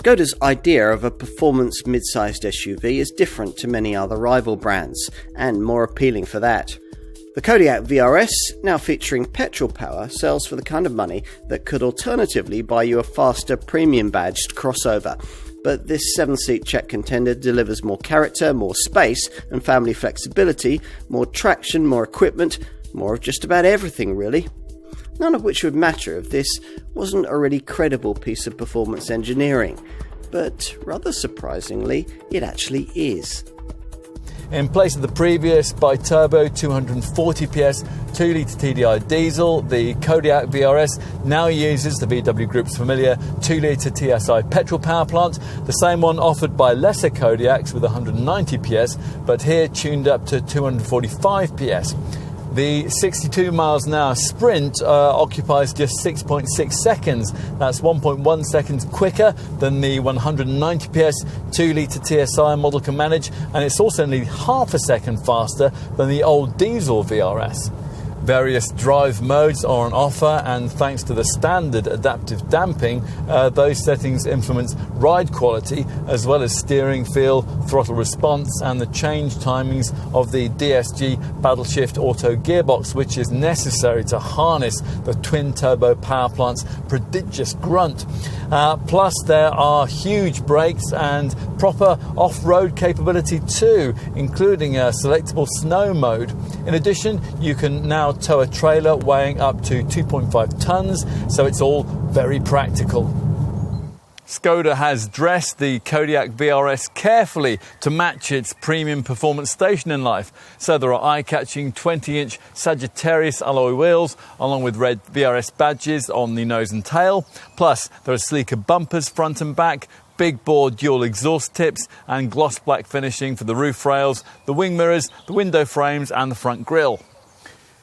Skoda's idea of a performance mid-sized SUV is different to many other rival brands, and more appealing for that. The Kodiaq VRS, now featuring petrol power, sells for the kind of money that could alternatively buy you a faster premium badged crossover. But this 7-seat Czech contender delivers more character, more space and family flexibility, more traction, more equipment, more of just about everything really. None of which would matter if this wasn't a really credible piece of performance engineering. But rather surprisingly, it actually is. In place of the previous bi-turbo 240 PS 2-litre TDI diesel, the Kodiaq VRS now uses the VW Group's familiar 2-litre TSI petrol power plant, the same one offered by lesser Kodiaqs with 190 PS, but here tuned up to 245 PS. The 62 miles an hour sprint occupies just 6.6 seconds. That's 1.1 seconds quicker than the 190 PS 2-litre TSI model can manage, and it's also nearly half a second faster than the old diesel VRS. Various drive modes are on offer, and thanks to the standard adaptive damping, those settings influence ride quality as well as steering feel, throttle response and the change timings of the DSG paddle shift auto gearbox, which is necessary to harness the twin-turbo power plant's prodigious grunt. Plus there are huge brakes and proper off-road capability too, including a selectable snow mode. In addition, you can now tow a trailer weighing up to 2.5 tons, so it's all very practical. Skoda has dressed the Kodiaq VRS carefully to match its premium performance station in life. So there are eye-catching 20-inch Sagittarius alloy wheels, along with red VRS badges on the nose and tail. Plus, there are sleeker bumpers front and back, big bore dual exhaust tips and gloss black finishing for the roof rails, the wing mirrors, the window frames and the front grille.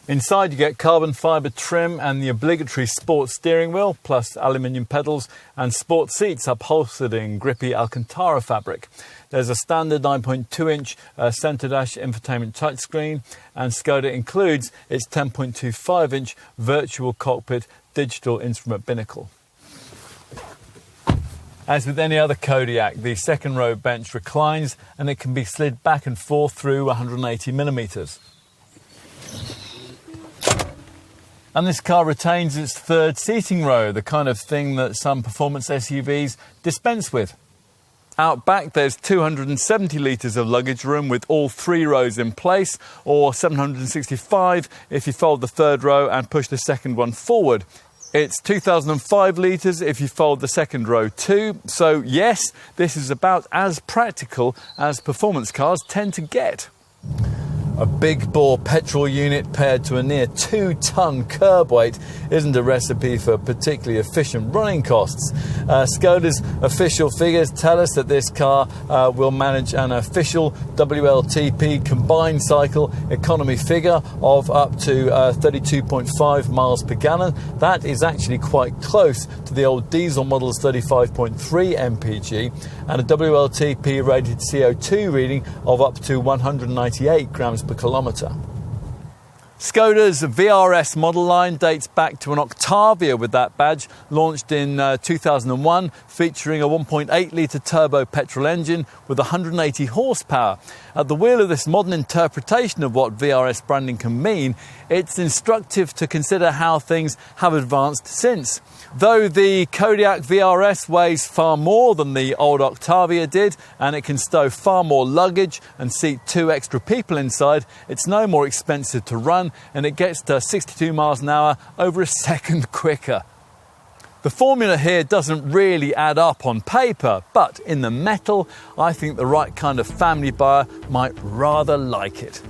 Inside you get carbon fibre trim and the obligatory sport steering wheel, plus aluminium pedals and sport seats upholstered in grippy Alcantara fabric. There's a standard 9.2-inch centre dash infotainment touchscreen, and Skoda includes its 10.25-inch virtual cockpit digital instrument binnacle. As with any other Kodiaq, the second row bench reclines and it can be slid back and forth through 180mm. And this car retains its third seating row, the kind of thing that some performance SUVs dispense with. Out back there's 270 litres of luggage room with all three rows in place, or 765 if you fold the third row and push the second one forward. It's 2005 litres if you fold the second row too, so yes, this is about as practical as performance cars tend to get. A big bore petrol unit paired to a near 2-ton curb weight isn't a recipe for particularly efficient running costs. Skoda's official figures tell us that this car will manage an official WLTP combined cycle economy figure of up to 32.5 miles per gallon. That is actually quite close to the old diesel model's 35.3 mpg, and a WLTP rated CO2 reading of up to 198 grams per kilometre. Skoda's VRS model line dates back to an Octavia with that badge, launched in 2001, featuring a 1.8-litre turbo petrol engine with 180 horsepower. At the wheel of this modern interpretation of what VRS branding can mean, it's instructive to consider how things have advanced since. Though the Kodiaq VRS weighs far more than the old Octavia did, and it can stow far more luggage and seat 2 extra people inside, it's no more expensive to run, and it gets to 62 miles an hour over a second quicker. The formula here doesn't really add up on paper, but in the metal, I think the right kind of family buyer might rather like it.